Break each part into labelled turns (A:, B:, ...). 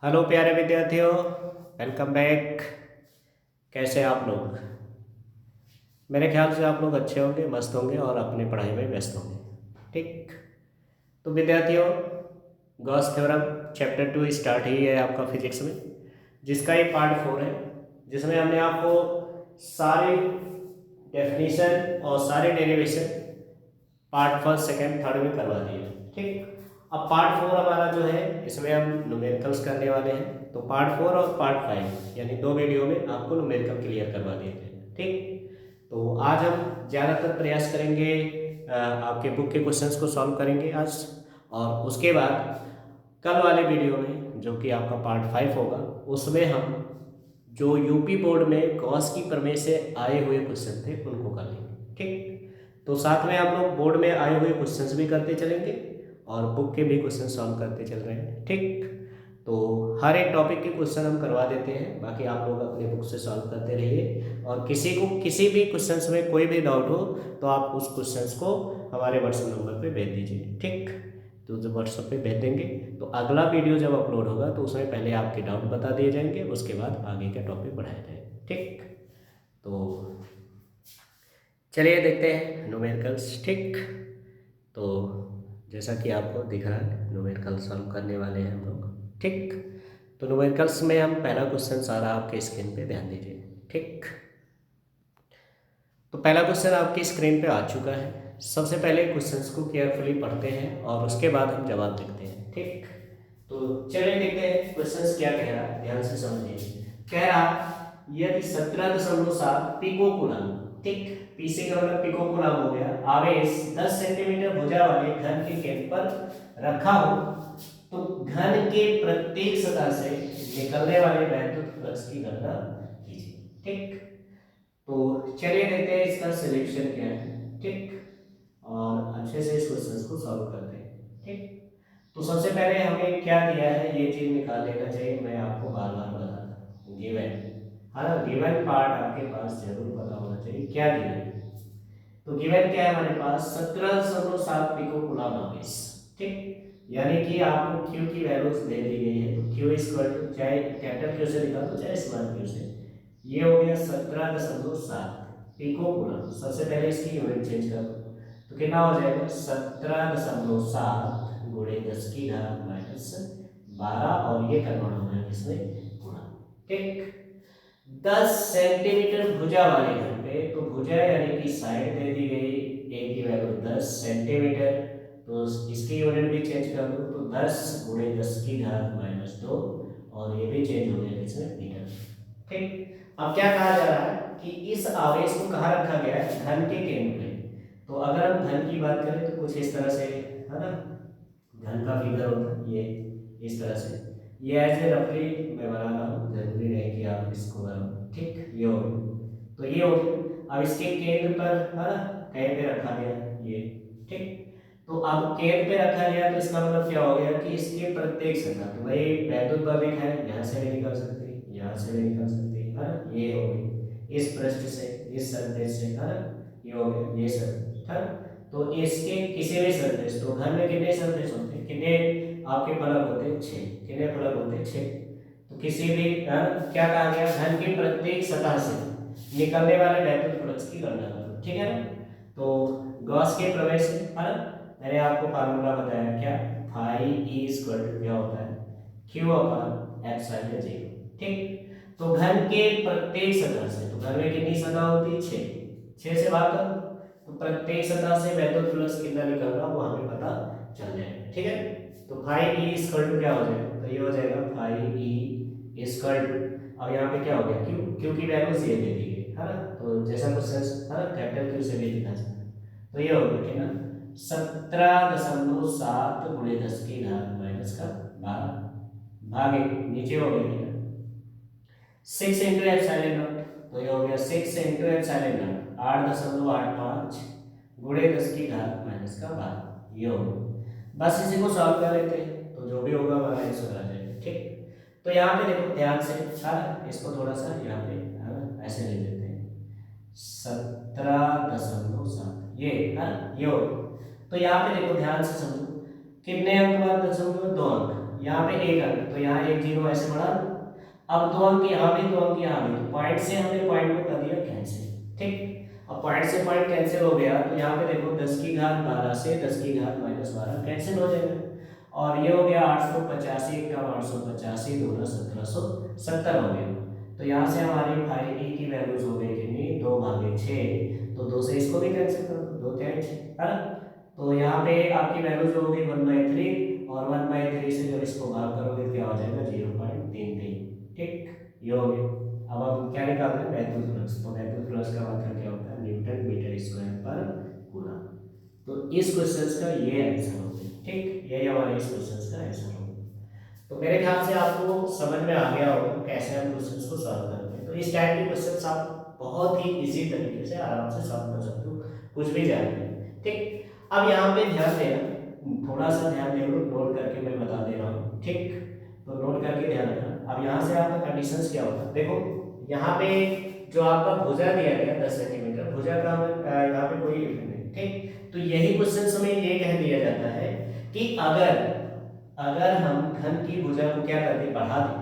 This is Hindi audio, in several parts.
A: हेलो प्यारे विद्यार्थियों, वेलकम बैक। कैसे हैं आप लोग? मेरे ख्याल से आप लोग अच्छे होंगे, मस्त होंगे और अपनी पढ़ाई में व्यस्त होंगे। ठीक। तो विद्यार्थियों, गॉस थ्योरम चैप्टर 2 स्टार्ट ही है आपका फिजिक्स में, जिसका ये पार्ट 4 है, जिसमें हमने आपको सारे डेफिनेशन और सारे derivation part first second third में करवा दिए। ठीक। अब पार्ट 4 हमारा जो है, इसमें हम न्यूमेरिकल्स करने वाले हैं। तो पार्ट 4 और पार्ट 5 यानी दो वीडियो में आपको न्यूमेरिकल क्लियर करवा दिए थे। ठीक। तो आज हम ज़्यादातर प्रयास करेंगे, आपके बुक के क्वेश्चंस को सॉल्व करेंगे आज। और उसके बाद कल वाले वीडियो में जो कि आपका पार्ट 5 होगा, उसमें हम जो यूपी बोर्ड में गॉस की प्रमेय से आए हुए क्वेश्चन थे उनको कर लेंगे। ठीक। तो साथ में आप लोग बोर्ड में आए हुए क्वेश्चंस भी करते चलेंगे और बुक के भी क्वेश्चन सॉल्व करते चल रहे हैं। ठीक। तो हर एक टॉपिक के क्वेश्चन हम करवा देते हैं, बाकी आप लोग अपने बुक से सॉल्व करते रहिए। और किसी को किसी भी क्वेश्चंस में कोई भी डाउट हो तो आप उस क्वेश्चंस को हमारे व्हाट्सएप नंबर पे भेज दीजिए। ठीक। तो जब व्हाट्सएप पे भेज देंगे तो अगला वीडियो जब अपलोड होगा तो उसमें पहले आपके डाउट बता दिए जाएंगे, उसके बाद आगे का टॉपिक बढ़ाया जाएगा। ठीक। तो चलिए देखते हैं न्यूमेरिकल्स। ठीक। तो जैसा कि आपको दिख रहा है, न्यूमेरिकल सॉल्व करने वाले हैं हम लोग। ठीक। तो न्यूमेरिकल्स में हम पहला क्वेश्चन सारा आपके स्क्रीन पे ध्यान दीजिए। ठीक। तो पहला क्वेश्चन आपकी स्क्रीन पे आ चुका है। सबसे पहले क्वेश्चंस को केयरफुली पढ़ते हैं और उसके बाद हम जवाब लिखते हैं। ठीक। तो चलिए देखते हैं क्वेश्चंस क्या कह रहा है, ध्यान से समझिए। कह रहा यदि 17.7 पिको कूलम, ठीक, पीसी का मतलब पिको कूलम हो गया, आवेश 10 सेंटीमीटर भुजा वाले घन के केंद्र पर रखा हो तो घन के प्रत्येक सतह से निकलने वाले वैद्युत फ्लक्स की गणना कीजिए। ठीक। तो चलिए देखते हैं इसका सिलेक्शन क्या है। ठीक। और अच्छे से इस क्वेश्चन को सॉल्व करते हैं। ठीक। तो सबसे पहले हमें क्या दिया है ये चीज निकाल लेना चाहिए। मैं आपको बार बार बताता हूँ, गिवन है ना, गिवन पार्ट आपके पास जरूर पता होना चाहिए क्या दिया है। तो गिवन क्या है हमारे पास, 17.7 पिको कूलम आवेश। ठीक। यानी कि आपको क्यू की वैल्यूज दे दी गई है। तो क्यू इक्वल टू, चाहे कैपिटल क्यू से निकाल दो चाहे स्मॉल क्यू से, ये हो गया 17.7 पिको कूलम। सबसे पहले इसकी यूनिट चेंज कर दो तो कितना हो जाएगा, 17.7 गुणे 10 की घात माइनस 12, और ये कन्वर्ट हो गया किसमें, गुणा। ठीक। 10 सेंटीमीटर भुजा वाले घर पे, तो भुजा यानी कि साइड दे दी गई, ए की वैल्यू 10 सेंटीमीटर, तो इसकी यूनिट भी चेंज कर दो तो 10 गुणे 10 की घात माइनस 2, और ये भी चेंज हो गया किसमें, मीटर। ठीक। अब क्या कहा जा रहा है कि इस आवेश को कहाँ रखा गया है, घन के केंद्र में। तो अगर हम घन की बात करें तो कुछ इस तरह से है ना, घन का फिगर होता है ये, इस तरह से। ये ऐसे रफली मैं बना रहा हूँ, जरूरी नहीं कि आप इसको बनाओ। ठीक। ये हो गया, तो ये हो गया। अब इसके केंद्र पर है ना, कहीं पे रखा गया ये। ठीक। तो अब केंद्र पे रखा गया तो इसका मतलब क्या हो गया कि इसके प्रत्येक सतह, तो भाई वैद्युत बल रेखा है, यहाँ से भी निकल सकती है, यहाँ से भी निकल सकती है ना, ये हो गई इस पृष्ठ से, इस सरफेस से, है ना, ये हो गया ये सरफेस, है ना। तो इसके किसी भी सरफेस, तो घर में कितने सरफेस होते हैं, कितने आपके फलक होते हैं, 6। कितने फलक होते हैं, 6। तो किसी भी क्या कहा गया, घन की प्रत्येक सतह से निकलने वाले वैद्युत फ्लक्स की गणना करो। ठीक है ना। तो गॉस के प्रमेय से, है ना, मैंने आपको फार्मूला बताया क्या, फाई ई इक्वल टू क्या होता है, क्यू अपॉन एप्सिलॉन जीरो। ठीक। तो घन के प्रत्येक सतह से, तो घन में कितनी सतह होती है, 6, 6 से भाग कर, तो प्रत्येक सतह से वैद्युत फ्लक्स कितना निकल रहा है वो हमें पता चल जाएगा। ठीक है। तो फाई ई इक्वल टू क्या हो जाएगा, तो ये हो जाएगा फाई ई इक्वल टू, अब यहाँ पे क्या हो गया, क्यू, क्यू की वैल्यू ये दे दी गई है ना, तो जैसा क्वेश्चन है ना कैपिटल क्यू से भी लिखा जाता है। तो ये हो गया कितना, 17.7 गुणे 10 की घात माइनस का 12, भागे नीचे हो गया कितना, 6 इंटू एप्सिलॉन नॉट, तो ये हो गया 6 इंटू एप्सिलॉन नॉट, 8.85 गुणे 10 की घात माइनस का 12, ये हो गया। बस इसी को सॉल्व कर लेते हैं तो जो भी होगा हमारा आंसर आ जाएगा। ठीक। तो यहाँ पे देखो ध्यान से, है इसको थोड़ा सा यहाँ पे है ना ऐसे ले लेते हैं, 17.7 ये है ना, ये हो। तो यहाँ पे देखो ध्यान से समझो, कितने अंक बाद दशमलव, 2 अंक, यहाँ पे एक अंक, तो यहाँ एक जीरो ऐसे बढ़ा दो। अब दो अंक यहाँ भी, दो अंक यहाँ भी, तो पॉइंट से हमने पॉइंट को कर दिया कैंसिल। ठीक, अब पॉइंट से पॉइंट कैंसिल हो गया, तो यहाँ पे देखो 10 की घात 12 से 10 की घात -12 कैंसिल हो जाएगा, और ये हो गया 885 का 885 दोनों 1770 हो गया। तो यहाँ से हमारी फाइव ई की वैल्यूज हो गई कितनी, 2/6, तो 2 से इसको भी कैंसिल कर दो, 2 क्या 6 है ना। तो यहाँ पे आपकी वैल्यूज हो गई 1/3, और 1/3 से जब इसको भाग करोगे तो क्या हो जाएगा 0.33। ठीक, ये हो गया। अब हम क्या निकाल रहे हैं, बैतूल फ्लक्स। तो बैतूल फ्लक्स का मतलब क्या होता है, न्यूटन मीटर स्क्वायर पर कूलम। तो इस क्वेश्चन का ये आंसर हो गया। ठीक, ये हमारे इस क्वेश्चन का आंसर हो गया। तो मेरे ख्याल से आपको समझ में आ गया होगा कैसे हम क्वेश्चन को सॉल्व करते हैं। तो इस टाइप के क्वेश्चन आप बहुत ही इजी तरीके से आराम से सॉल्व कर सकते हो, कुछ भी जान नहीं। ठीक, अब यहाँ पे ध्यान देना, थोड़ा सा ध्यान दे लो, नोट करके मैं बता दे रहा हूँ। ठीक, तो नोट करके ध्यान रखना। अब यहाँ से आपका कंडीशंस क्या होता है, देखो यहाँ पे जो आपका भुजा दिया गया 10 सेंटीमीटर, भुजा का यहाँ पे कोई इफेक्ट नहीं। ठीक, तो यही क्वेश्चन में ये कह दिया जाता है कि अगर अगर हम घन की भुजा को क्या कर दें, बढ़ा दें।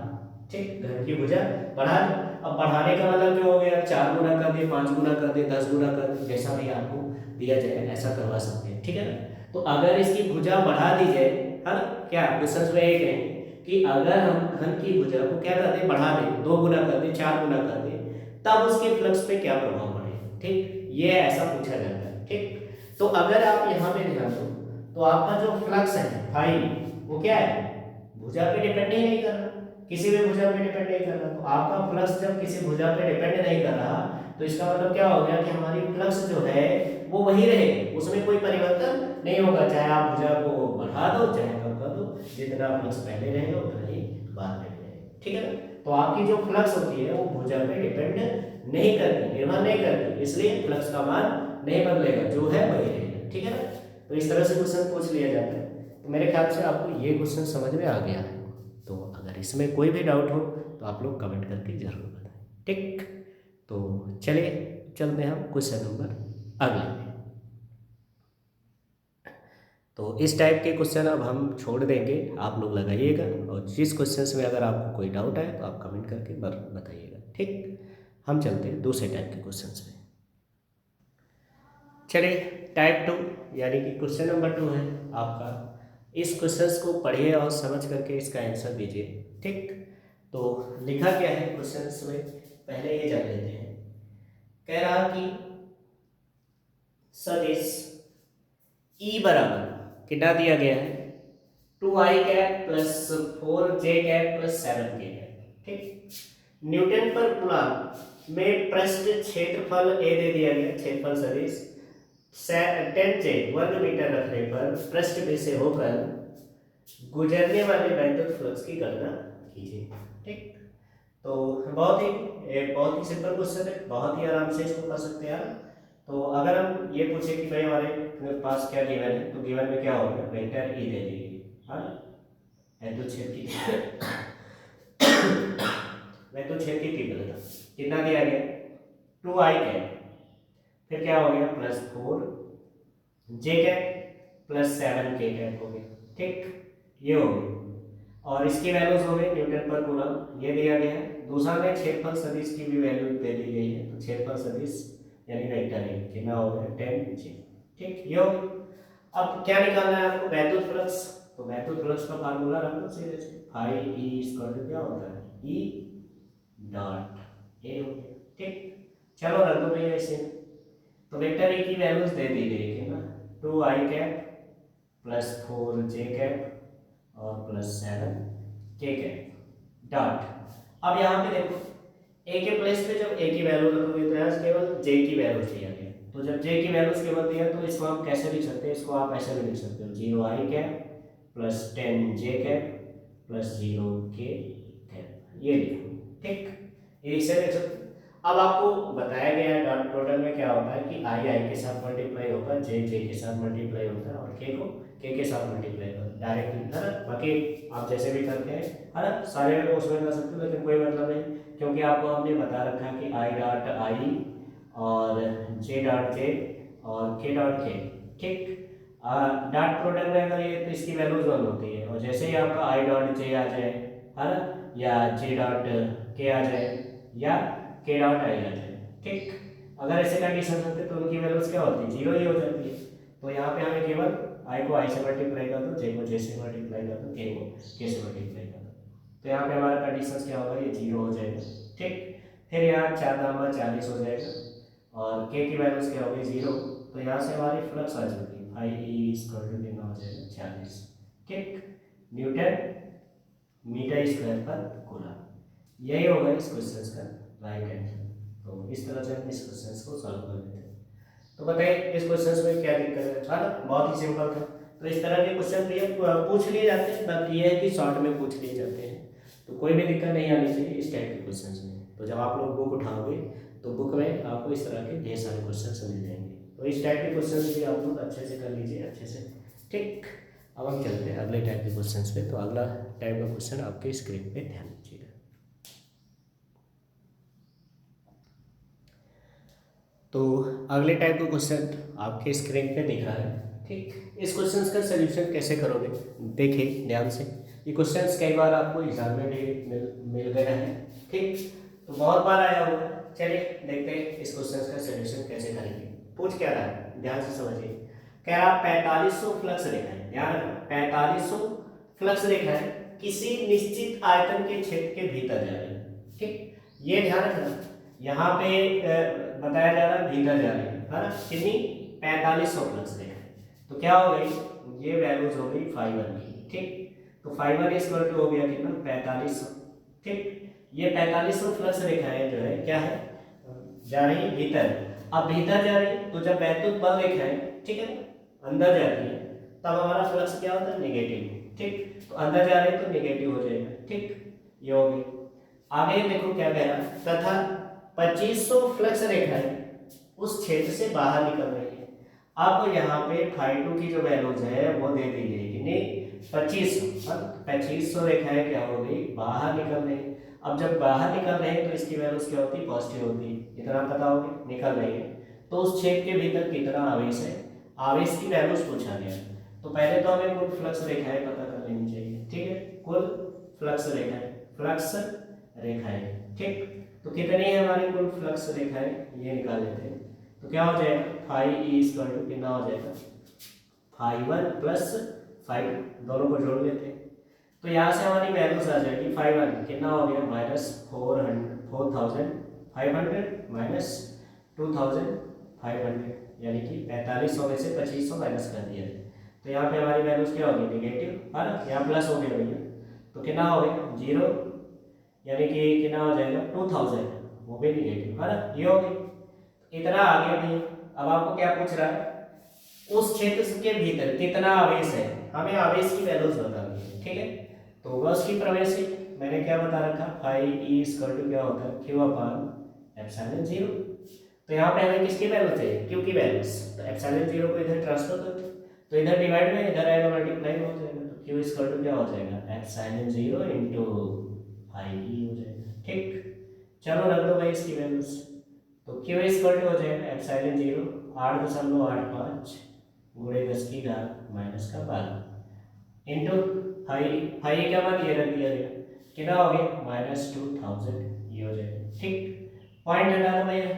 A: ठीक, घन की भुजा बढ़ा दें। अब बढ़ाने का मतलब क्या हो गया, 4 गुना कर दे, 5 गुना कर दे, 10 गुना कर दे, जैसा भी आपको दिया जाए ऐसा करवा सकते हैं। ठीक है ना। तो अगर इसकी भुजा बढ़ा दी जाए, है ना, क्या क्वेश्चन में ये कहेंगे कि अगर हम घन की भुजा को क्या कर दें, बढ़ा दें, 2 गुना कर दें, 4 गुना कर दें, तब उसके फ्लक्स पे क्या प्रभाव पड़ेगा। ठीक, ये ऐसा पूछा जाता है। ठीक, तो अगर आप यहाँ पे ध्यान दो, तो आपका जो फ्लक्स है फाई, वो क्या है, भुजा पे डिपेंड ही नहीं कर रहा, किसी भी भुजा पे डिपेंड नहीं कर रहा। तो आपका फ्लक्स जब किसी भुजा पे डिपेंड नहीं कर रहा, तो इसका मतलब क्या हो गया कि हमारी फ्लक्स जो है वो वही रहेगी, उसमें कोई परिवर्तन नहीं होगा, चाहे आप भुजा को बढ़ा दो चाहे कम कर दो, जितना फ्लक्स पहले रहेगा उतना ही बाद में रहेगा। ठीक है ना। तो आपकी जो फ्लक्स होती है वो भुजा पे डिपेंड नहीं करती, निर्भर नहीं करती, इसलिए फ्लक्स का मान नहीं बदलेगा, जो है वही रहेगा। ठीक है ना। तो इस तरह से क्वेश्चन पूछ लिया जाता है। तो मेरे ख्याल से आपको ये क्वेश्चन समझ में आ गया है। तो अगर इसमें कोई भी डाउट हो तो आप लोग कमेंट करके जरूर बताएं। ठीक, तो चलिए चलते हैं हम क्वेश्चन नंबर अगले में। तो इस टाइप के क्वेश्चन अब हम छोड़ देंगे, आप लोग लगाइएगा, और जिस क्वेश्चन में अगर आपको कोई डाउट आए तो आप कमेंट करके बताइएगा। ठीक, हम चलते हैं दूसरे टाइप के क्वेश्चन में। चलिए टाइप 2 यानी कि क्वेश्चन नंबर 2 है आपका। इस क्वेश्चन को पढ़िए और समझ करके इसका आंसर दीजिए। ठीक, तो लिखा क्या है क्वेश्चन में, पहले ये जान लेते हैं। कह रहा कि सदिश ई बराबर कितना दिया गया है, 2i cap plus 4j cap plus 7k cap. ठीक, न्यूटन पर कूलम में पृष्ठ क्षेत्रफल ए दे दिया गया, क्षेत्रफल सदिश 10j वर्ग मीटर रखने पर पृष्ठ में से होकर गुजरने वाले वैद्युत फ्लक्स की गणना कीजिए। ठीक, तो बहुत ही सिंपल क्वेश्चन है, बहुत ही आराम से इसको कर सकते हैं आप। तो अगर हम ये पूछे कि भाई हमारे पास क्या गिवन है, तो गिवन में क्या होगा, वेक्टर ई दे दीजिए, हाँ, वैद्युत क्षेत्र की वैद्युत क्षेत्र की तीव्रता कितना दिया गया, 2i कैप, फिर क्या हो गया plus 4j cap plus 7k cap हो गया। ठीक, ये हो गया, और इसकी वैल्यूज हो गई न्यूटन पर कूलम, ये दिया गया है। दूसरा में क्षेत्रफल सदिश की भी वैल्यू दे दी गई है, तो क्षेत्रफल सदिश यानी वेक्टर ए कितना हो गया 10j। ठीक, ये हो गया। अब क्या निकालना है आपको, वैद्युत फ्लक्स। तो वैद्युत फ्लक्स का फार्मूला रख लो सीधे से, फाई ई इक्वल क्या होता है, ई डॉट ए हो गया। ठीक, चलो रख दो भैया इसे। तो वेक्टर ए की वैल्यूज दे दी गई है ना, 2i cap plus 4j cap और प्लस 7k कैप डॉट। अब यहाँ पे देखो ए के प्लेस पे जब ए की वैल्यू रखोगे तो यहाँ केवल जे की वैल्यू दिया गया, तो जब जे की वैल्यूज केवल दिया तो इसको हम कैसे लिख सकते हैं, इसको आप ऐसे भी लिख सकते हो 0i cap plus 10j cap plus 0k cap, ये लिखो। ठीक, ये इसे लिख सकते। अब आपको बताया गया है डॉट प्रोडक्ट में क्या होता है कि आई के साथ मल्टीप्लाई होगा, जे के साथ मल्टीप्लाई होता है, और के को के साथ मल्टीप्लाई होता है डायरेक्टली, है ना। बाकी आप जैसे भी करते हैं, है ना, सारे में उसमें कर सकते हो, लेकिन कोई मतलब नहीं, क्योंकि आपको हमने बता रखा है कि आई डॉट आई और जे डॉट जे और के डॉट के। ठीक, डॉट प्रोडक्ट में अगर ये तो इसकी वैल्यूज 1 होती है, और जैसे ही आपका आई डॉट जे आ जाए, है ना, या जे डॉट के आ जाए, या के डॉट आई आ जाए, ठीक, अगर ऐसे कंडीशन होते तो उनकी वैल्यूज क्या होती है, 0 ही हो जाती है। तो यहाँ पे हमें केवल आई को आई से मल्टीप्लाई कर दो, जे को जे से मल्टीप्लाई कर दो, के को के से मल्टीप्लाई कर दो, तो यहाँ पे हमारा कंडीशन क्या होगा, ये 0 हो जाएगा, ठीक। फिर यहाँ 4 दाम 40 हो जाएगा, और के की वैल्यूज क्या होगी 0, तो यहाँ से हमारी फ्लक्स आ जाएगी आई इक्वल टू कितना हो जाएगा 40, ठीक, न्यूटन मीटर स्क्वायर पर कूलम। यही होगा इस क्वेश्चन का राइट आंसर। तो इस तरह से हम इस क्वेश्चन को सॉल्व कर लेते हैं। तो बताइए इस क्वेश्चन में क्या दिक्कत है, था ना, बहुत ही सिंपल था। तो इस तरह के क्वेश्चन पूछ लिए जाते हैं, बात ये है कि शॉर्ट में पूछ लिए जाते हैं, तो कोई भी दिक्कत नहीं आनी चाहिए इस टाइप के क्वेश्चन में। तो जब आप लोग बुक उठाओगे तो बुक में आपको इस तरह के ढेर सारे क्वेश्चन मिल जाएंगे, तो इस टाइप के क्वेश्चन भी आप लोग अच्छे से कर लीजिए, अच्छे से, ठीक। अब हम चलते हैं अगले टाइप के क्वेश्चन पे। तो अगला टाइप का क्वेश्चन आपके स्क्रीन पे ध्यान दीजिएगा। तो अगले टाइप का क्वेश्चन आपके स्क्रीन पे दिख रहा है, ठीक। इस क्वेश्चन का सोल्यूशन कैसे करोगे, देखिए ध्यान से। ये क्वेश्चन कई बार आपको एग्जाम में भी मिल गया है, ठीक, तो बहुत बार आया हुआ है। चलिए देखते हैं इस क्वेश्चन का सोल्यूशन कैसे करेंगे। पूछ क्या रहा है, ध्यान से समझिए। कह रहा 4500 फ्लक्स रेखा है, ध्यान रखना, 4500 फ्लक्स रेखा है किसी निश्चित आयतन के क्षेत्र के भीतर जा रही है, ठीक, ये ध्यान रखना। यहाँ पे बताया जा रहा है भीतर जा रही है ना, कितनी 4500 फ्लक्स रेखा है, तो क्या हो गई, ये वैल्यूज हो गई फाइबर की, ठीक। तो फाइबर इक्वल टू हो गया कितना 4500, ठीक। ये 4500 फ्लक्स रेखाएं जो है क्या है, जा रही है भीतर। अब भीतर जा रही है तो जब वैद्युत बल रेखाएं, ठीक है, अंदर जाती है तब हमारा फ्लक्स क्या होता है, नेगेटिव, ठीक। तो अंदर जा रही है तो नेगेटिव हो जाएगा, ठीक, ये हो गई। आगे देखो क्या कह रहा है, तथा 2500 फ्लक्स रेखाएं उस क्षेत्र से बाहर निकल रही है। अब यहाँ पे φ2 की जो वैल्यूज है वो दे दी गई कि नहीं 2500, 2500 रेखाएं क्या हो गई, बाहर निकल रही है। अब जब बाहर निकल रहे हैं तो इसकी वैल्यूज क्या होती है, पॉजिटिव होती है, इतना पता हो गया, निकल रही है। तो उस क्षेत्र के भीतर कितना आवेश है, आवेश की वैल्यूज पूछा गया। तो पहले तो हमें कुल फ्लक्स रेखाएं पता कर लेनी चाहिए, ठीक है, कुल फ्लक्स रेखाएं, फ्लक्स रेखाएं, ठीक। तो कितनी है हमारी कुल फ्लक्स रेखाएं, ये निकाल लेते हैं। तो क्या हो जाएगा, फाई ई इक्वल टू कितना हो जाएगा, φ1 प्लस φ2, दोनों को जोड़ लेते हैं। तो यहाँ से हमारी वैल्यूज आ जाएगी, φ1 कितना हो गया -4500 माइनस 2500, यानी कि 4500 में से 2500 माइनस कर दिया। तो यहाँ पे हमारी वैल्यूज क्या होगी, नेगेटिव, है ना, यहाँ प्लस हो गया भैया, तो कितना हो गया 0, यानी कि कितना हो जाएगा 2000, वो भी नेगेटिव, है ना, ये हो गई। इतना आ गया भैया। अब आपको क्या पूछ रहा है, उस क्षेत्र के भीतर कितना आवेश है, हमें आवेश की वैल्यूज बतानी है, ठीक है। तो गॉस की प्रवेशी मैंने क्या बता रखा, फाई ई इक्वल टू क्या होता है, क्यू अपान एप्सिलॉन 0। तो यहाँ पे हमें किसकी वैल्यू चाहिए, क्यू की वैल्यूज, तो एप्सिलॉन 0 को इधर ट्रांसफर कर दो, तो इधर डिवाइड में इधर आएगा मल्टीप्लाई हो जाएगा, तो क्यू इक्वल टू क्या हो जाएगा, एप्सिलॉन 0 इनटू फाई ई हो जाएगा, ठीक। चलो रख दो भाई इसकी वैल्यूज। तो क्यू इक्वल टू हो जाएगा एप्सिलॉन 0 8.85 गुणे 10 की घात माइनस का 12 इंटू फाई क्या मान ये रख दिया गया, कितना हो गया -2000, ये हो जाएगा, ठीक। पॉइंट हटा दो भैया,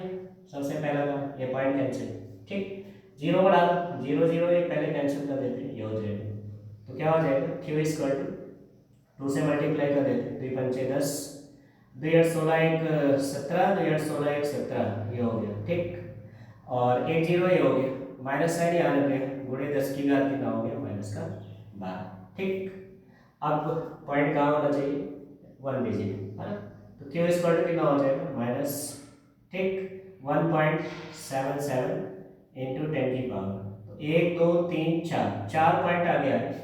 A: सबसे पहला काम ये पॉइंट कैंसिल, ठीक। 0 बढ़ा दो, 0 0 ये पहले कैंसिल कर देते हैं, ये हो जाएगा। तो क्या हो जाएगा, क्यू इक्वल टू 2 से मल्टीप्लाई कर देते हैं, 2 पंचे 10, 2 8 16 1 17, 2 8 16 1 17, ये हो गया, ठीक। और 1 0 ये हो गया, माइनस साइन यहाँ रख गया, गुणे 10 की घात कितना हो गया माइनस का 12, ठीक। अब पॉइंट कहाँ होना चाहिए, 1 डिजिट, है ना। तो क्यू इक्वल टू कितना हो जाएगा माइनस, ठीक, 1.77 इंटू 10 की पावर, तो 1 2 3 4 पॉइंट आगे आ गए,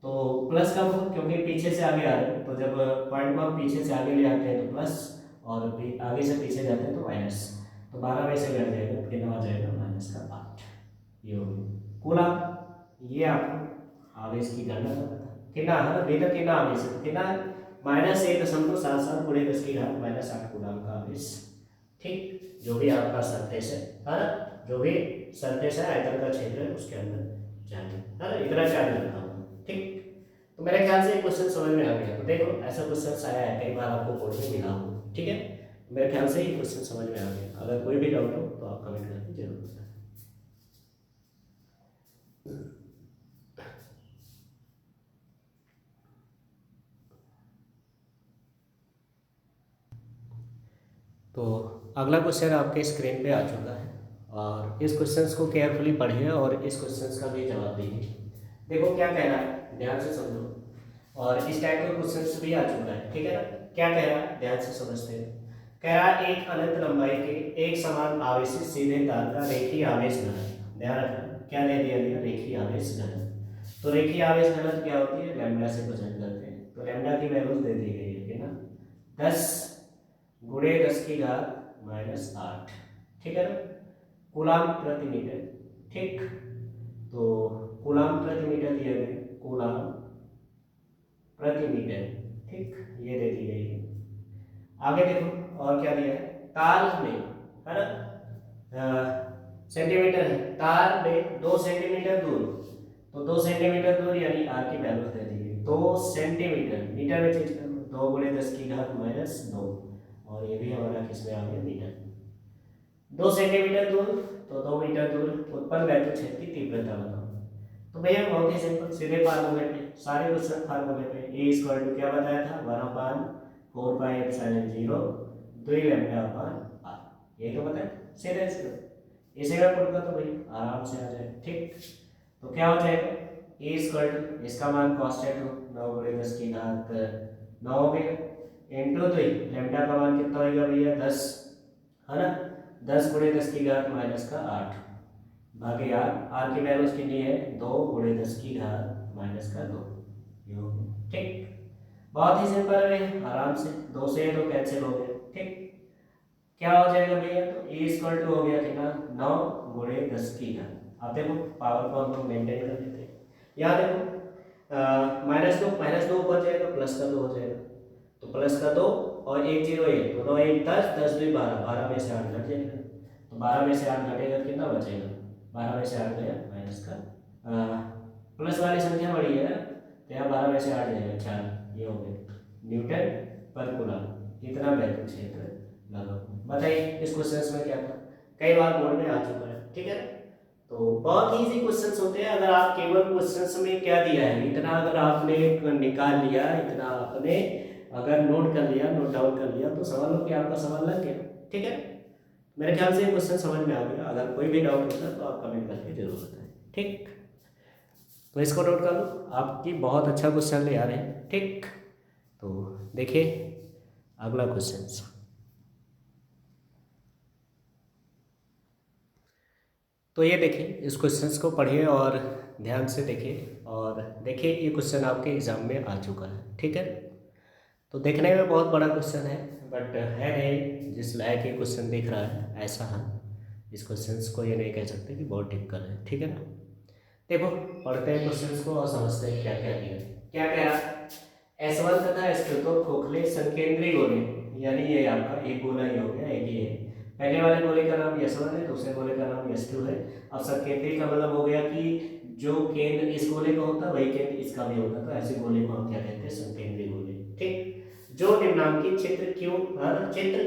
A: तो प्लस कब हो, क्योंकि पीछे से आगे आ रहे हैं, तो जब पॉइंट को हम पीछे से आगे ले आते हैं तो प्लस, और आगे से पीछे जाते हैं तो माइनस, तो 12 में से घट जाएगा तो कितना हो जाएगा माइनस का 8, ये हो गया कूलम। ये आपको आवेश की गणना करना था, कितना है ना भीतर, कितना आवेश है, कितना -1.77 गुणे 10 की घात -8 कूलम का आवेश, ठीक। जो भी आपका सरफेस है ना, जो भी सरफेस है आयतन का क्षेत्र है उसके अंदर चार्ज है ना, इतना चार्ज रखा हुआ है, ठीक। तो मेरे ख्याल से क्वेश्चन समझ में आ गया। तो देखो ऐसा क्वेश्चन आया है कई बार आपको बोर्ड में मिला हो, ठीक है। मेरे ख्याल से ये क्वेश्चन समझ में आ गया। अगर कोई भी डाउट हो तो आप कमेंट करके जरूर बताएं। तो अगला क्वेश्चन आपके स्क्रीन पे आ चुका है और इस क्वेश्चन को केयरफुली पढ़िए और इस क्वेश्चन का भी जवाब दीजिए। देखो क्या कह रहा है, ध्यान से समझो। और इस टाइप का क्वेश्चन भी आ चुका है, ठीक है ना। क्या कह रहा है, ध्यान से समझते हैं। कह रहा है एक अनंत लंबाई के एक समान आवेशित सीधे तार का रेखीय आवेश घनत्व, ध्यान रखना क्या दे दिया गया, रेखीय आवेश घनत्व। तो रेखीय आवेश घनत्व क्या होती है, लैम्डा से प्रेजेंट करते हैं। तो लैम्डा की वैल्यूज दे दी गई है ना, 10 गुणे 10 की घात -8, ठीक है ना, कूलाम प्रति मीटर, ठीक। तो कूलाम प्रति मीटर दिया गया, कूलाम प्रति मीटर, ठीक, ये दे दी गई है। आगे देखो और क्या दिया है, तार में, है ना, सेंटीमीटर है, तार में 2 सेंटीमीटर दूर, तो 2 सेंटीमीटर दूर यानी आर की वैल्यू दे दी गई 2 सेंटीमीटर, मीटर में चेंज कर लो, 2 गुणे 10 की घात -2, और ये भी हमारा किस में आ गया, मीटर। 2 सेंटीमीटर दूर तो 2 मीटर दूर उत्पन्न वैद्युत क्षेत्र की तीव्रता बताओ। तो भैया बहुत ही सिंपल, सीधे फार्मूले पे, सारे क्वेश्चन फार्मूले पे। ए इक्वल टू क्या बताया था, 1/4 pi epsilon 0 2 lambda upon R, ये तो बताया सीधे सीधे। इसे मैं पुट कर तो भाई आराम से आ जाए, ठीक। तो क्या हो जाएगा, ए इक्वल टू इसका मान कॉस 9 गुणे 10 की घात 9 हो गया, इंटू 2 लैम्डा का मान कितना होगा भैया 10, है ना, 10 गुणे 10 की घात -8 भागे आर की वैल्यू कितनी है, 2 गुणे 10 की घात -2, ये हो गया, ठीक। बहुत ही सिंपल है, आराम से 2 से 2 कैंसिल हो गया, ठीक। क्या हो जाएगा भैया, तो ए इक्वल टू हो गया कितना, 9 गुणे 10 की घात। अब देखो पावर को हम मेंटेन कर लेते हैं। यहाँ देखो -2 ऊपर जाएगा, प्लस का 2 हो जाएगा, तो प्लस का 2 और 1 0 1, तो 9 1 10 10 2 12, 12 में से 8 घट जाएगा, तो 12 में से 8 घटेगा कितना बचेगा, 12 में से 8 गया माइनस का प्लस वाली संख्या बड़ी है ना, तो यहाँ 12 में से 8 जाएगा 4, ये हो गया न्यूटन पर कूलम, इतना वैद्युत क्षेत्र लगा। बताइए इस क्वेश्चन में क्या था, कई बार बोर्ड में आ चुका है, ठीक है। तो बहुत इजी क्वेश्चंस होते हैं, अगर आप केवल क्वेश्चंस में क्या दिया है इतना अगर आपने निकाल लिया, इतना आपने अगर नोट कर लिया, नोट डाउन कर लिया, तो समझ लो कि आपका सवाल लग गया, ठीक है। मेरे ख्याल से क्वेश्चन समझ में आ गया। अगर कोई भी डाउट होता है तो आप कमेंट करके जरूर बताएं, ठीक। तो इसको नोट कर लो, आपकी बहुत अच्छा क्वेश्चन ले आ रहे हैं, ठीक। तो देखिए अगला क्वेश्चन। तो ये देखिए इस क्वेश्चन को पढ़िए और ध्यान से देखिए, और देखिए ये क्वेश्चन आपके एग्जाम में आ चुका है, ठीक है। तो देखने में बहुत बड़ा क्वेश्चन है, बट है नहीं जिस लायक ये क्वेश्चन दिख रहा है ऐसा है। इस क्वेश्चन को ये नहीं कह सकते कि बहुत टिपिकल है, ठीक है ना। देखो पढ़ते हैं क्वेश्चन को और समझते हैं क्या क्या दिया, क्या कह रहा है, S1 तथा S2 तो खोखले संकेंद्री गोले, यानी ये आपका एक गोला ही हो गया, एक ही है। पहले वाले गोले का नाम S1 है, दूसरे गोले का नाम S2 है। अब संकेंद्री का मतलब हो गया कि जो केंद्र इस गोले का होता है वही केंद्र इसका भी होता है, तो ऐसे गोले को हम क्या कहते हैं, संकेंद्री गोले, ठीक। जो निम्नांकित क्षेत्र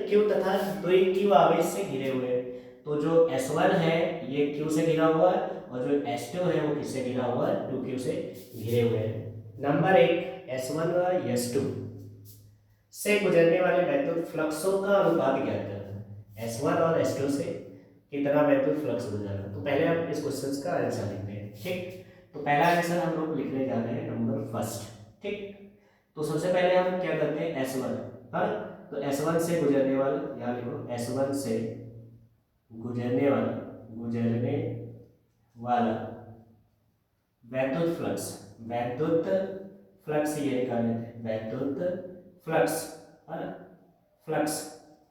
A: Q तथा द्वि Q आवेश से घिरे हुए हैं। तो जो S1 है ये Q से घिरा हुआ है, और जो S2 है वो किससे घिरा हुआ है, 2Q से घिरे हुए हैं। नंबर 1 S1 और S2 से गुजरने वाले वैद्युत फ्लक्सों का अनुपात ज्ञात करना। S1 और S2 से कितना वैद्युत फ्लक्स गुजरा। तो पहले हम इस क्वेश्चन का आंसर लिखते हैं, ठीक। तो पहला आंसर हम लोग लिखने जा रहे हैं नंबर फर्स्ट, ठीक। तो सबसे पहले हम क्या करते हैं, S1, हाँ, तो S1 से गुजरने वाला, यहाँ लिखो S1 से गुजरने वाला वैद्युत फ्लक्स ये निकालने थे, वैद्युत फ्लक्स, है ना, फ्लक्स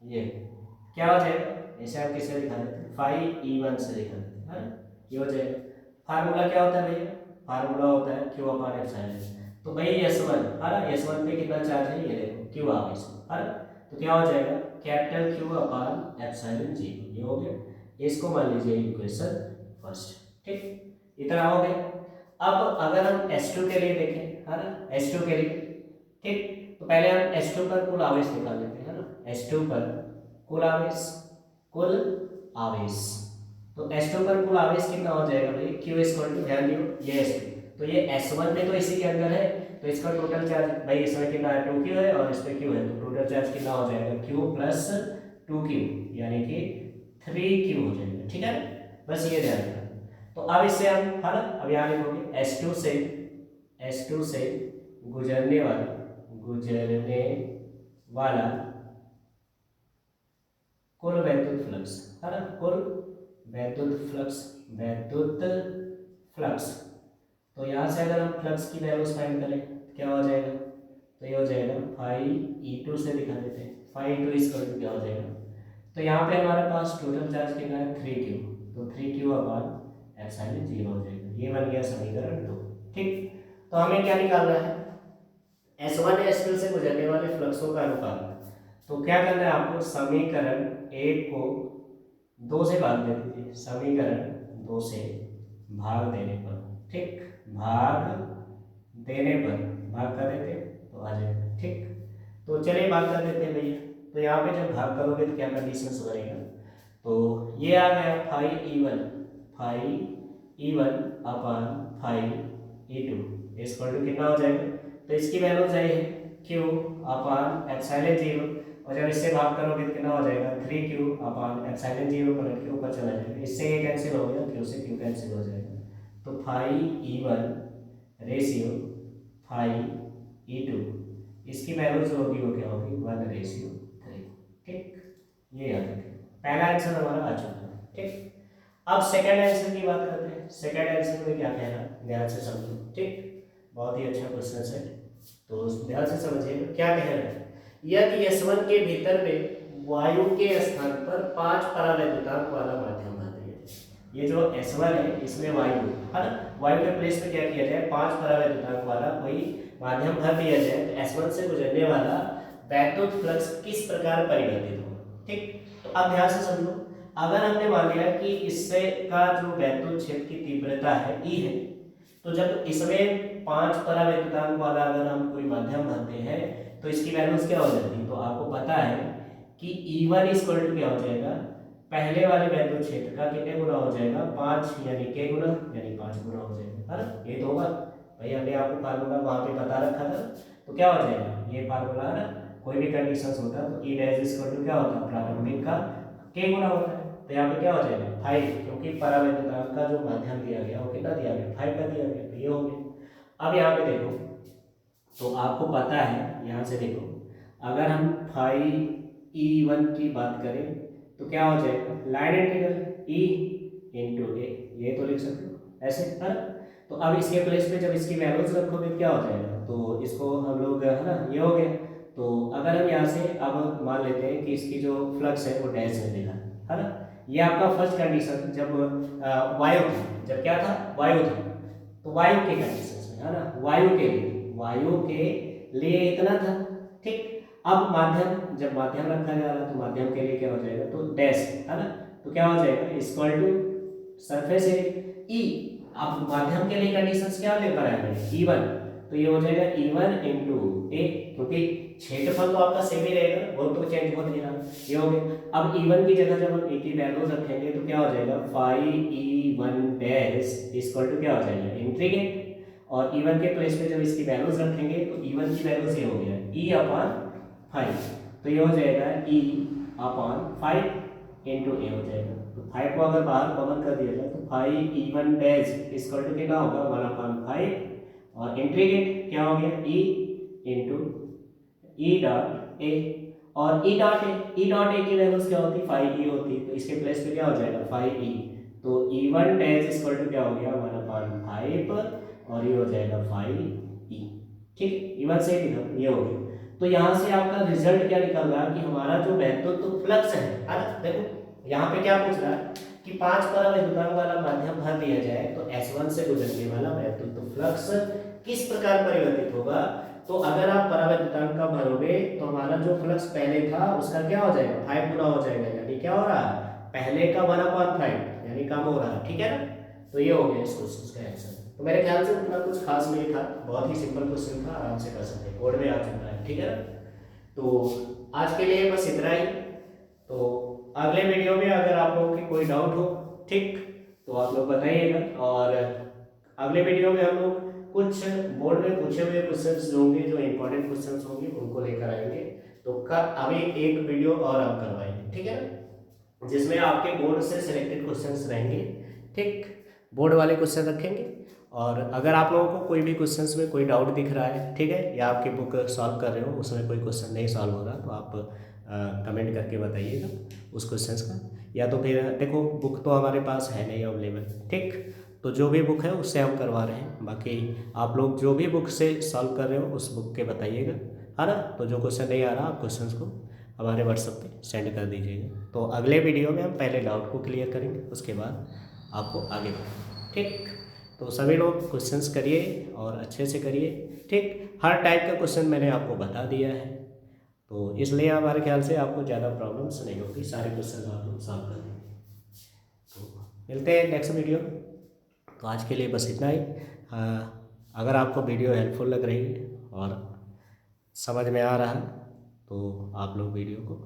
A: ये क्या हो जाएगा, ऐसे आप किसे दिखा देते हैं, फाई E1 से दिखा देते हैं, है ना, ये हो जाएगा। फार्मूला क्या होता है भैया, फार्मूला होता है Q अपान एप्सिलॉन। तो भाई S1, है ना, S1 पे कितना चार्ज है ये देखो Q आवेश, है ना, तो क्या हो जाएगा कैपिटल Q अपान एप्सिलॉन 0, ये हो गया। इसको मान लीजिए इक्वेशन फर्स्ट, ठीक। इतना हो गया। अब अगर हम S2 के लिए देखें, है ना, S2 के लिए, ठीक, तो पहले हम S2 पर कुल आवेश निकाल लेते हैं, है ना। S2 पर कुल आवेश, कुल आवेश, तो S2 पर कुल आवेश कितना हो जाएगा भाई, Q इक्वल टू, ध्यान दियो ये S2, तो ये S1 में तो इसी के अंदर है, तो इसका टोटल चार्ज भाई इसमें कितना है 2Q है और इसमें Q है, तो टोटल चार्ज कितना हो जाएगा Q प्लस 2Q यानी कि 3Q हो जाएगा, ठीक है, बस ये ध्यान रखना। तो अब इससे हम, है ना, अब यहाँ लिखोगे S2 से गुजरने वाला कुल वैद्युत फ्लक्स, है ना, कुल वैद्युत फ्लक्स, तो यहाँ से अगर हम फ्लक्स की वैल्यूज फाइंड करें क्या हो जाएगा, तो ये हो जाएगा फाइव E2 से दिखा देते हैं, फाइव E2 इक्वल टू क्या हो जाएगा, तो यहाँ पे हमारे पास टोटल चार्ज कितना है 3Q, तो 3Q अपॉन एप्सिलॉन 0 हो जाएगा, ये बन गया समीकरण 2, ठीक। तो हमें क्या निकालना है, S1 S2 से गुजरने वाले फ्लक्सों का अनुपात, तो क्या करना है आपको, समीकरण 1 को 2 से भाग दे दीजिए, समीकरण 2 से भाग देने पर, ठीक, भाग देने पर भाग कर देते तो आ जाएगा, ठीक। तो चलिए भाग कर देते हैं भैया, तो यहाँ पे जब भाग करोगे तो क्या कंडीशन बनेगा, तो ये आ गया 5E1 upon 5E2 equal to कितना हो जाएगा, तो इसकी वैल्यू चाहिए Q अपॉन एप्सिलॉन 0, और जब इससे भाग करोगे तो कितना हो जाएगा 3Q अपॉन एप्सिलॉन 0 पलट के ऊपर चला जाएगा, इससे ये कैंसिल हो गया, Q से Q कैंसिल हो जाएगा, तो 5E1 रेशियो 5E2, इसकी वैल्यू जो होगी वो क्या होगी 1:3, ठीक, ये याद रखें। पहला आंसर हमारा आ चुका है, ठीक। अब सेकंड आंसर की बात करते हैं, सेकंड आंसर में क्या कहना, ध्यान से समझो, ठीक, बहुत ही अच्छा क्वेश्चन है, तो ध्यान से समझिएगा क्या कह रहा है, यदि S1 के भीतर में वायु के स्थान पर 5 परावैद्युतांक वाला माध्यम भर दिया जाए, ये जो S1 है इसमें वायु है ना, वायु के प्लेस में क्या किया जाए 5 परावैद्युतांक वाला कोई माध्यम भर दिया जाए, तो S1 से गुजरने वाला वैद्युत फ्लक्स किस प्रकार परिवर्तित होगा, ठीक। तो अब ध्यान से समझो, अगर हमने मान लिया कि इससे का जो वैद्युत क्षेत्र की तीव्रता है E है, तो जब इसमें 5 परावैद्युतांक वाला अगर हम कोई माध्यम भरते हैं तो इसकी वैल्यूज क्या हो जाती है, तो आपको पता है कि E1 इक्वल टू क्या हो जाएगा, पहले वाले वैद्युत क्षेत्र का कितने गुना हो जाएगा 5 यानी के गुना, यानी 5 गुना हो जाएगा, है ना, ये तो होगा भाई, हमने आपको फार्मूला वहां पे बता रखा था, तो क्या हो जाएगा ये फार्मूला, है ना, कोई भी कंडीशंस होता है तो E डैश इक्वल टू क्या होता है प्रारंभिक का के गुना होता है, तो यहाँ पे क्या हो जाएगा 5, क्योंकि परावैद्युतांक का जो माध्यम दिया गया वो कितना दिया गया 5 का दिया गया, तो ये हो गया। अब यहाँ पे देखो, तो आपको पता है, यहाँ से देखो, अगर हम 5E1 की बात करें तो क्या हो जाएगा लाइन इंटीग्रल E इंटू ए, ये तो लिख सकते हो ऐसे, है ना। तो अब इसके प्लेस पे जब इसकी वैल्यूज रखोगे क्या हो जाएगा, तो इसको हम लोग, है ना, ये हो गया, तो अगर हम यहाँ से अब मान लेते हैं कि इसकी जो फ्लक्स है वो डैश में देगा, है ना, ये आपका फर्स्ट कंडीशन जब वायु था, जब क्या था वायु था, तो वायु के कंडीशन में, है ना, वायु के लिए इतना था, ठीक। अब माध्यम, जब माध्यम रखा जा रहा तो माध्यम के लिए क्या हो जाएगा, तो डैश, है ना, तो क्या हो जाएगा equal to surface area E, अब माध्यम के लिए कंडीशंस क्या लेकर आए हैं E1, तो ये हो जाएगा E1 इंटू ए, क्योंकि क्षेत्रफल तो आपका सेम ही रहेगा, वो तो चेंज हो नहीं रहा, ये हो गया। अब E1 की जगह जब हम ए की वैल्यूज रखेंगे तो क्या हो जाएगा 5E1 डैश इक्वल टू क्या हो जाएगा इंटीग्रेट, और E1 के प्लेस पे जब इसकी वैल्यूज रखेंगे तो E1 की वैल्यूज ये हो गया E अपॉन 5, तो ये हो जाएगा E अपॉन 5 इंटू ए हो जाएगा, तो 5 को अगर बाहर कॉमन कर दिया जाए तो 5E1 डैश इक्वल टू कितना होगा 1/5, और इंटीग्रेट क्या हो गया E into E dot A, और E डॉट ए की वैल्यूज क्या होती है 5E होती है, तो इसके प्लेस पे क्या हो जाएगा 5E, तो E1 डैश इक्वल टू क्या हो गया 1/5, और ये हो जाएगा 5E, ठीक, E1 से लिखा ये हो गया। तो यहाँ से आपका रिजल्ट क्या निकल रहा है कि हमारा जो वैद्युत तो फ्लक्स है, देखो यहाँ पे क्या पूछ रहा है कि 5 परावैद्युतांक वाला माध्यम भर दिया जाए तो S1 से गुजरने वाला वैद्युत तो फ्लक्स किस प्रकार परिवर्तित होगा, तो अगर आप परावैद्युतांक का भरोगे तो हमारा जो फ्लक्स पहले था उसका क्या हो जाएगा 5 गुना हो जाएगा, यानी क्या हो रहा है पहले का 1/5 यानी कम हो रहा है, ठीक है ना। तो ये हो गया इस क्वेश्चन का आंसर। तो मेरे ख्याल से उतना कुछ खास नहीं था, बहुत ही सिंपल क्वेश्चन था, आराम से कर सकते हैं, बोर्ड में आ चुका है, ठीक है ना। तो आज के लिए बस इतना ही। तो अगले वीडियो में अगर आप लोगों की कोई डाउट हो, ठीक, तो आप लोग बताइएगा। और अगले वीडियो में हम लोग कुछ बोर्ड में पूछे हुए क्वेश्चंस जो होंगे, जो इंपॉर्टेंट क्वेश्चंस होंगे, उनको लेकर आएंगे। तो अभी एक वीडियो और आप करवाएंगे, ठीक है ना, जिसमें आपके बोर्ड से सिलेक्टेड क्वेश्चंस रहेंगे, ठीक, बोर्ड वाले क्वेश्चन रखेंगे। और अगर आप लोगों को कोई भी क्वेश्चंस में कोई डाउट दिख रहा है, ठीक है, या आपकी बुक सॉल्व कर रहे हो उसमें कोई क्वेश्चन नहीं सॉल्व हो रहा, तो आप कमेंट करके बताइएगा उस क्वेश्चंस का। या तो फिर देखो, बुक तो हमारे पास है नहीं अवेलेबल, ठीक, तो जो भी बुक है उससे हम करवा रहे हैं। बाकी आप लोग जो भी बुक से सॉल्व कर रहे हो उस बुक के बताइएगा, है ना। तो जो क्वेश्चन नहीं आ रहा आप क्वेश्चंस को हमारे व्हाट्सएप पे सेंड कर दीजिएगा। तो अगले वीडियो में हम पहले डाउट को क्लियर करेंगे, उसके बाद आपको आगे बढ़ेंगे, ठीक। तो सभी लोग क्वेश्चंस करिए और अच्छे से करिए, ठीक। हर टाइप का क्वेश्चन मैंने आपको बता दिया है, तो इसलिए हमारे ख्याल से आपको ज़्यादा प्रॉब्लम्स नहीं होगी, सारे क्वेश्चन आप लोग सॉल्व कर लेंगे। तो मिलते हैं नेक्स्ट वीडियो। तो आज के लिए बस इतना ही। अगर आपको वीडियो हेल्पफुल लग रही है और समझ में आ रहा है तो आप लोग वीडियो को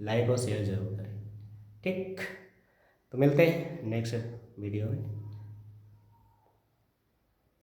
A: लाइक और शेयर ज़रूर करें, ठीक। तो मिलते हैं नेक्स्ट वीडियो में।